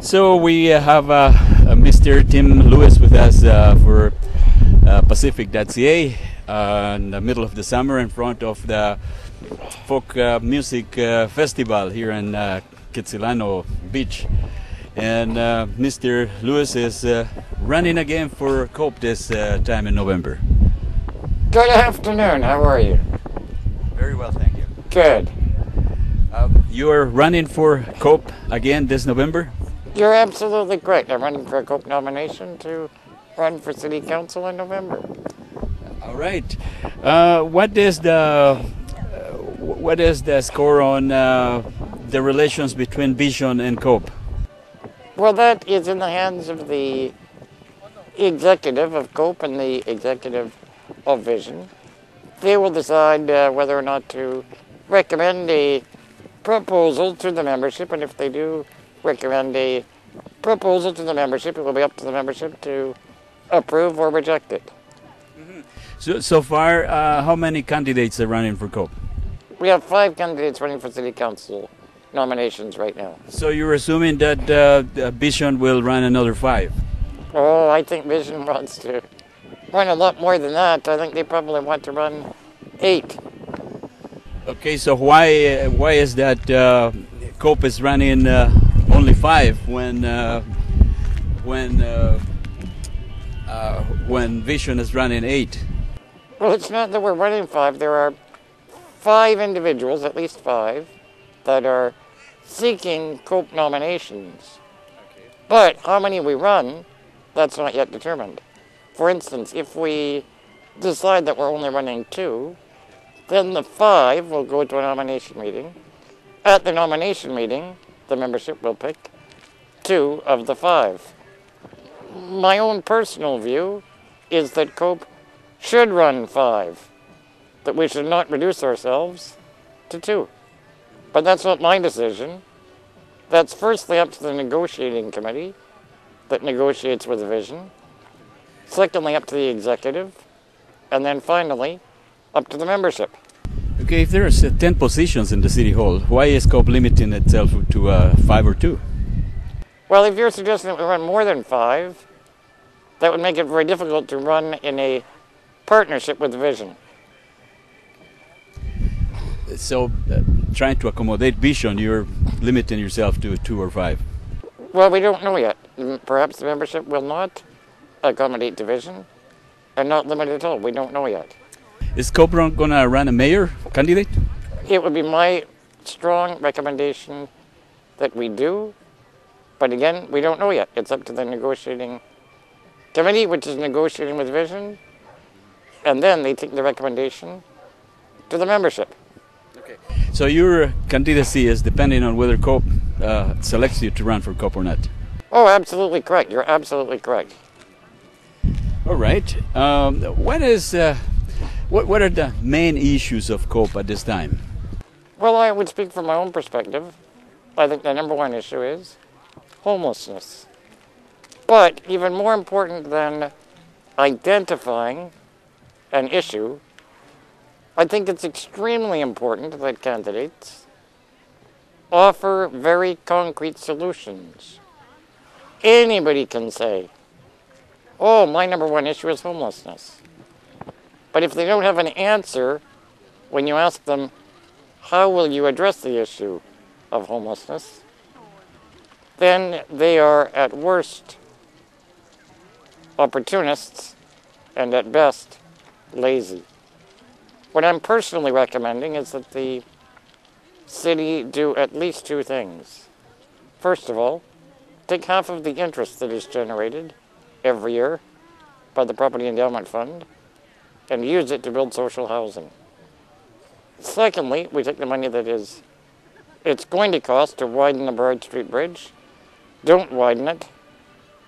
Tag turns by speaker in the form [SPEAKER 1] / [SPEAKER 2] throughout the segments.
[SPEAKER 1] So we have Mr. Tim Lewis with us for Pacific.ca in the middle of the summer in front of the folk music festival here in Kitsilano Beach. And Mr. Lewis is running again for COPE this time in November.
[SPEAKER 2] Good afternoon, how are you?
[SPEAKER 1] Very well, thank you.
[SPEAKER 2] Good.
[SPEAKER 1] You are running for COPE again this November?
[SPEAKER 2] You're absolutely correct. I'm running for a COPE nomination to run for City Council in November.
[SPEAKER 1] All right. What is the score on the relations between Vision and COPE?
[SPEAKER 2] Well, that is in the hands of the executive of COPE and the executive of Vision. They will decide whether or not to recommend a proposal to the membership, and if they do recommend a proposal to the membership, it will be up to the membership to approve or reject it.
[SPEAKER 1] Mm-hmm. So far, how many candidates are running for COPE?
[SPEAKER 2] We have 5 candidates running for City Council nominations right now.
[SPEAKER 1] So you're assuming that Vision will run another 5?
[SPEAKER 2] Oh, I think Vision wants to run a lot more than that. I think they probably want to run 8.
[SPEAKER 1] Okay, so why is that COPE is running only 5 when Vision is running 8?
[SPEAKER 2] Well, it's not that we're running 5. There are 5 individuals, at least 5, that are seeking COPE nominations. Okay. But how many we run, that's not yet determined. For instance, if we decide that we're only running 2, then the 5 will go to a nomination meeting. At the nomination meeting, the membership will pick 2 of the 5. My own personal view is that COPE should run 5, that we should not reduce ourselves to 2. But that's not my decision. That's firstly up to the negotiating committee that negotiates with Vision. Secondly, up to the executive. And then finally, up to the membership.
[SPEAKER 1] Okay, if there's 10 positions in the City Hall, why is COPE limiting itself to 5 or 2?
[SPEAKER 2] Well, if you're suggesting that we run more than 5, that would make it very difficult to run in a partnership with Vision.
[SPEAKER 1] So, trying to accommodate Vision, you're limiting yourself to 2 or 5?
[SPEAKER 2] Well, we don't know yet. Perhaps the membership will not accommodate Vision and not limit it at all. We don't know yet.
[SPEAKER 1] Is COPE going to run a mayor candidate?
[SPEAKER 2] It would be my strong recommendation that we do. But again, we don't know yet. It's up to the negotiating committee, which is negotiating with Vision. And then they take the recommendation to the membership.
[SPEAKER 1] Okay. So your candidacy is depending on whether COPE selects you to run for COPE or not?
[SPEAKER 2] Oh, absolutely correct. You're absolutely correct.
[SPEAKER 1] All right. What are the main issues of COPE at this time?
[SPEAKER 2] Well, I would speak from my own perspective. I think the number one issue is homelessness. But even more important than identifying an issue, I think it's extremely important that candidates offer very concrete solutions. Anybody can say, oh, my number one issue is homelessness. But if they don't have an answer when you ask them, how will you address the issue of homelessness, then they are at worst opportunists and at best lazy. What I'm personally recommending is that the city do at least 2 things. First of all, take half of the interest that is generated every year by the Property Endowment Fund and use it to build social housing. Secondly, we take the money that it's going to cost to widen the Burrard Street Bridge, don't widen it,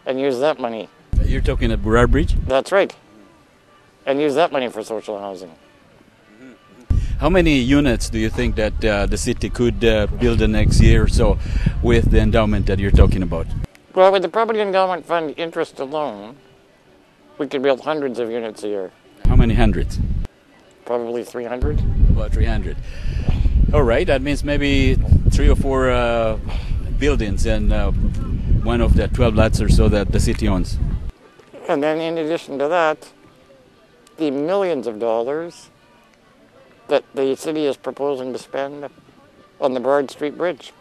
[SPEAKER 2] and use that money.
[SPEAKER 1] You're talking at Burrard Bridge?
[SPEAKER 2] That's right. And use that money for social housing.
[SPEAKER 1] How many units do you think that the city could build the next year or so with the endowment that you're talking about?
[SPEAKER 2] Well, with the Property Endowment Fund interest alone, we could build hundreds of units a year.
[SPEAKER 1] How many hundreds?
[SPEAKER 2] Probably 300.
[SPEAKER 1] About 300. All right, that means maybe 3 or 4 buildings, and one of the 12 lots or so that the city owns.
[SPEAKER 2] And then in addition to that, the millions of dollars that the city is proposing to spend on the Burrard Street Bridge.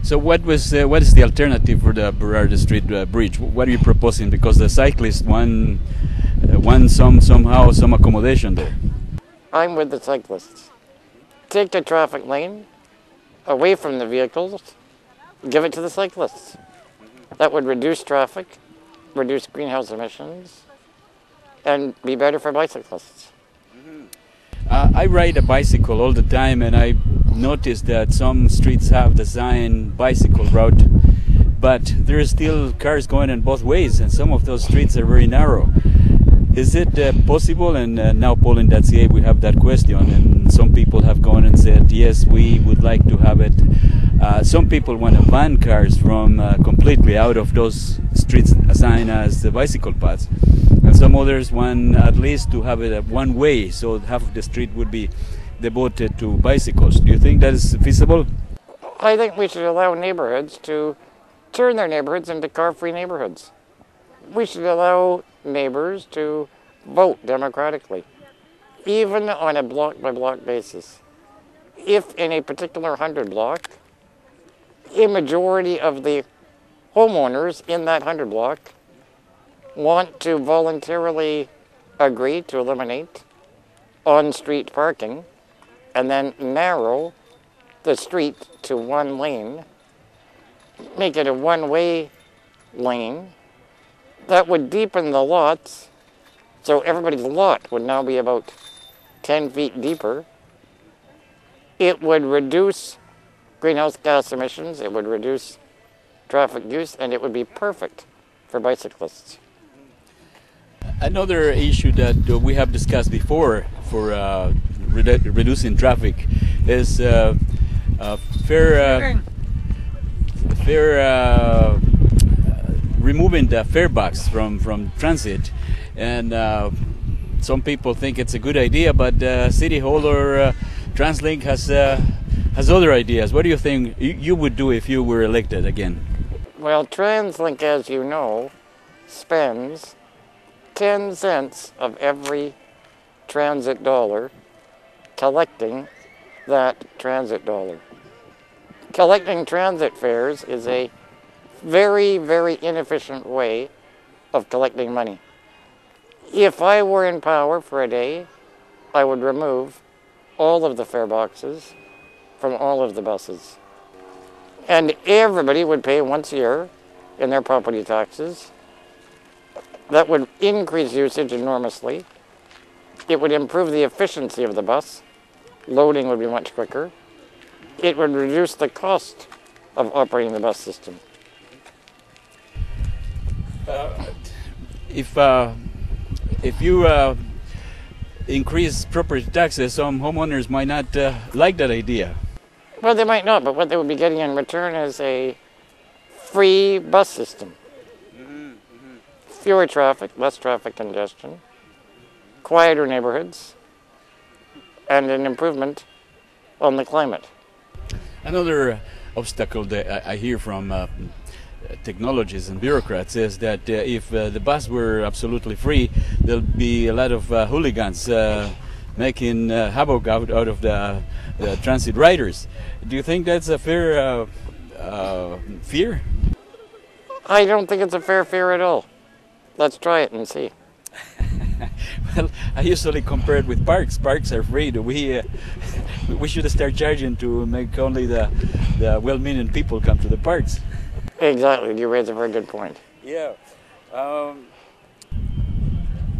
[SPEAKER 1] So what is the alternative for the Burrard Street Bridge? What are you proposing? Because the cyclists want somehow some accommodation there.
[SPEAKER 2] I'm with the cyclists. Take the traffic lane away from the vehicles, give it to the cyclists. That would reduce traffic, reduce greenhouse emissions, and be better for bicyclists.
[SPEAKER 1] I ride a bicycle all the time, and I noticed that some streets have designed bicycle route, but there are still cars going in both ways, and some of those streets are very narrow. Is it possible? And now polling.ca we have that question, and some people have gone and said yes, we would like to have it. Some people want to ban cars from completely out of those streets assigned as the bicycle paths, and some others want at least to have it one way, so half of the street would be devoted to bicycles. Do you think that is feasible?
[SPEAKER 2] I think we should allow neighborhoods to turn their neighborhoods into car-free neighborhoods. We should allow neighbors to vote democratically, even on a block-by-block basis. If in a particular 100 block, a majority of the homeowners in that 100 block want to voluntarily agree to eliminate on-street parking and then narrow the street to one lane, make it a one-way lane, that would deepen the lots, so everybody's lot would now be about 10 feet deeper. It would reduce greenhouse gas emissions, it would reduce traffic use, and it would be perfect for bicyclists.
[SPEAKER 1] Another issue that we have discussed before for reducing traffic is removing the fare box from transit, and some people think it's a good idea, but City Hall or TransLink has other ideas. What do you think you would do if you were elected again?
[SPEAKER 2] Well, TransLink, as you know, spends 10 cents of every transit dollar collecting that transit dollar. Collecting transit fares is a very, very inefficient way of collecting money. If I were in power for a day, I would remove all of the fare boxes from all of the buses. And everybody would pay once a year in their property taxes. That would increase usage enormously. It would improve the efficiency of the bus. Loading would be much quicker. It would reduce the cost of operating the bus system.
[SPEAKER 1] If you increase property taxes, some homeowners might not like that idea.
[SPEAKER 2] Well, they might not, but what they would be getting in return is a free bus system. Fewer traffic, less traffic congestion, quieter neighborhoods, and an improvement on the climate.
[SPEAKER 1] Another obstacle that I hear from technologists and bureaucrats is that if the bus were absolutely free, there'll be a lot of hooligans making havoc out of the transit riders. Do you think that's a fair fear?
[SPEAKER 2] I don't think it's a fair fear at all. Let's try it and see.
[SPEAKER 1] Well, I usually compare it with parks. Parks are free. We should start charging to make only the well-meaning people come to the parks.
[SPEAKER 2] Exactly. You raise a very good point.
[SPEAKER 1] Yeah.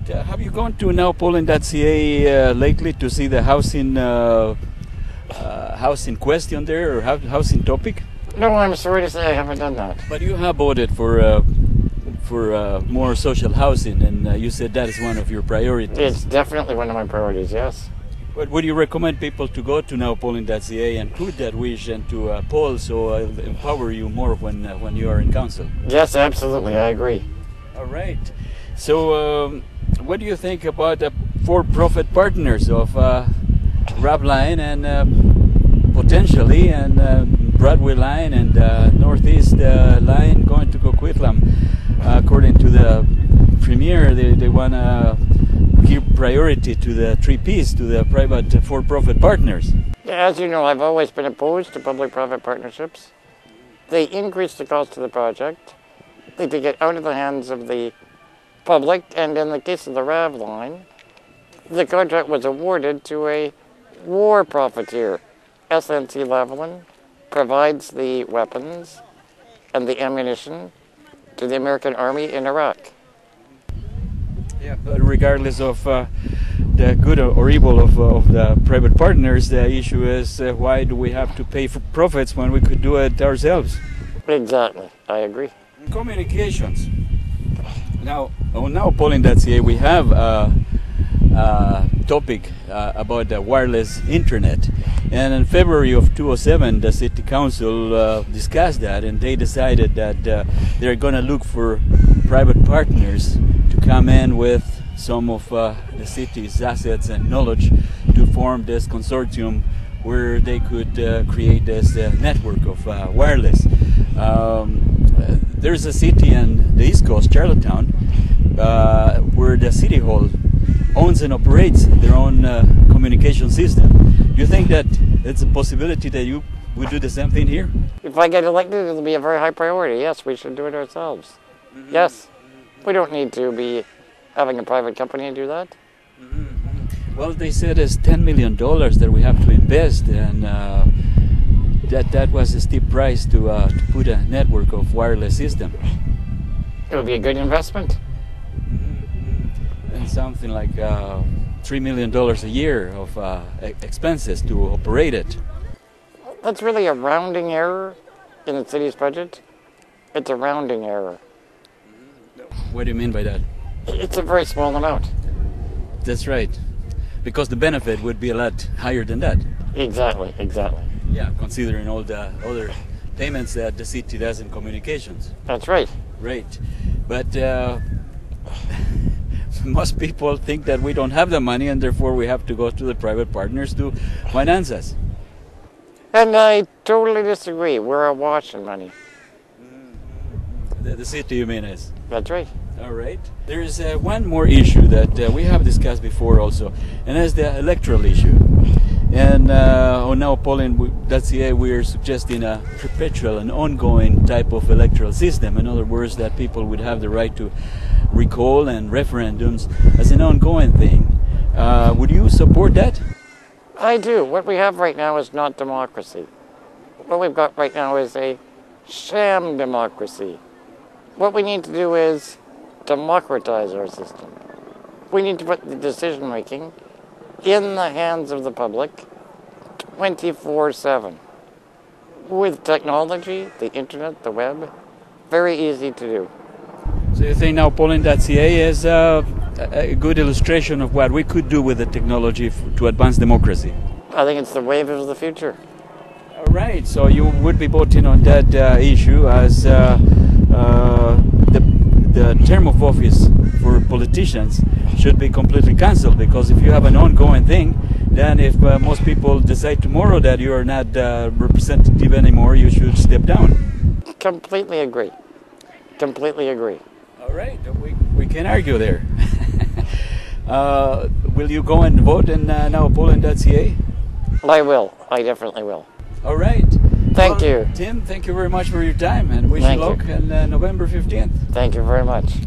[SPEAKER 1] Have you gone to nowpolling.ca lately to see the housing housing question there, or housing topic?
[SPEAKER 2] No, I'm sorry to say I haven't done that.
[SPEAKER 1] But you have voted for more social housing, and you said that is one of your priorities.
[SPEAKER 2] It's definitely one of my priorities, yes.
[SPEAKER 1] But would you recommend people to go to nowpolling.ca and put that wish and to poll, so I'll empower you more when you are in council?
[SPEAKER 2] Yes, absolutely, I agree.
[SPEAKER 1] All right. So what do you think about the for-profit partners of Rapline and potentially and Broadway line and northeast line going to Coquitlam. According to the Premier, they want to give priority to the 3Ps, to the private for-profit partners.
[SPEAKER 2] As you know, I've always been opposed to public-private partnerships. They increase the cost of the project. They take it out of the hands of the public, and in the case of the RAV line, the contract was awarded to a war profiteer. SNC-Lavalin provides the weapons and the ammunition to the American Army in Iraq.
[SPEAKER 1] Yeah, but regardless of the good or evil of the private partners, the issue is why do we have to pay for profits when we could do it ourselves?
[SPEAKER 2] Exactly, I agree.
[SPEAKER 1] Communications. Now, on nowpolling.ca we have a topic about the wireless internet, and in February of 2007 the City Council discussed that, and they decided that they're going to look for private partners to come in with some of the city's assets and knowledge to form this consortium where they could create this network of wireless. There's a city in the East Coast, Charlottetown, where the City Hall owns and operates their own communication system. Do you think that it's a possibility that you would do the same thing here?
[SPEAKER 2] If I get elected, it'll be a very high priority. Yes, we should do it ourselves. Mm-hmm. Yes, we don't need to be having a private company do that.
[SPEAKER 1] Mm-hmm. Well, they said it's $10 million that we have to invest, and that was a steep price to put a network of wireless system.
[SPEAKER 2] It would be a good investment.
[SPEAKER 1] And something like $3 million a year of expenses to operate it.
[SPEAKER 2] That's really a rounding error in the city's budget. It's a rounding error.
[SPEAKER 1] What do you mean by that?
[SPEAKER 2] It's a very small amount.
[SPEAKER 1] That's right. Because the benefit would be a lot higher than that.
[SPEAKER 2] Exactly, exactly.
[SPEAKER 1] Yeah, considering all the other payments that the city does in communications.
[SPEAKER 2] That's right.
[SPEAKER 1] Right. But most people think that we don't have the money, and therefore we have to go to the private partners to finance us.
[SPEAKER 2] And I totally disagree. We're awash in money.
[SPEAKER 1] The city, you mean, is?
[SPEAKER 2] That's right.
[SPEAKER 1] All right. There is one more issue that we have discussed before also, and that's the electoral issue. And on nowpolling.ca we are suggesting a perpetual and ongoing type of electoral system. In other words, that people would have the right to recall and referendums as an ongoing thing. Would you support that?
[SPEAKER 2] I do. What we have right now is not democracy. What we've got right now is a sham democracy. What we need to do is democratize our system. We need to put the decision making in the hands of the public 24/7. With technology, the internet, the web, very easy to do.
[SPEAKER 1] So you think nowpolling.ca is a good illustration of what we could do with the technology to advance democracy?
[SPEAKER 2] I think it's the wave of the future.
[SPEAKER 1] All right, so you would be voting on that issue as the term of office for politicians should be completely cancelled, because if you have an ongoing thing, then if most people decide tomorrow that you are not representative anymore, you should step down.
[SPEAKER 2] Completely agree. Completely agree.
[SPEAKER 1] All right, we can argue there. Will you go and vote in nowpolling.ca?
[SPEAKER 2] I will. I definitely will.
[SPEAKER 1] All right.
[SPEAKER 2] Thank you.
[SPEAKER 1] Tim, thank you very much for your time, and wish you luck on November 15th.
[SPEAKER 2] Thank you very much.